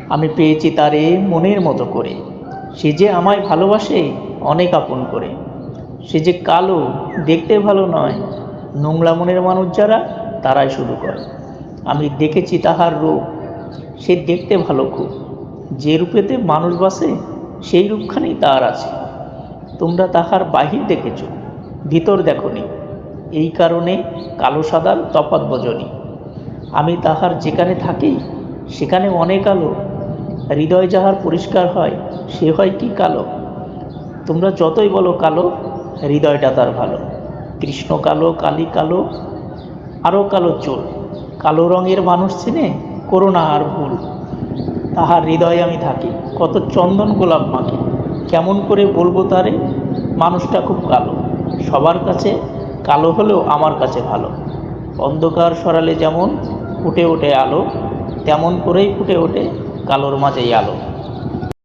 আমি পেয়েছি তারে মনের মতো করে, সে যে আমায় ভালোবাসে অনেক আপন করে। সে যে কালো, দেখতে ভালো নয়, নোংরা মনের মানুষ যারা তারাই শুরু করে। আমি দেখেছি তাহার রূপ, সে দেখতে ভালো খুব, যে রূপেতে মানুষ বাসে সেই রূপখানি তার আছে। তোমরা তাহার বাহির দেখেছ, ভিতর দেখনি, এই কারণে কালো সাদার তফাৎ বোঝনি। আমি তাহার যেখানে থাকি সেখানে অনেক আলো, হৃদয় যাহার পরিষ্কার হয় সে হয় কি কালো। তোমরা যতই বলো কালো, হৃদয়টা তার ভালো। কৃষ্ণ কালো, কালী কালো, আরও কালো চুল, কালো রঙের মানুষ চিনে করো না আর ভুল। তাহার হৃদয়ে আমি থাকি, কত চন্দন গোলাপ মাখি, কেমন করে বলবো তারে মানুষটা খুব কালো। সবার কাছে কালো হলেও আমার কাছে ভালো। অন্ধকার সরালে যেমন ফুটে ওঠে আলো, তেমন করেই ফুটে ওঠে কালোর মাঝেই আলো।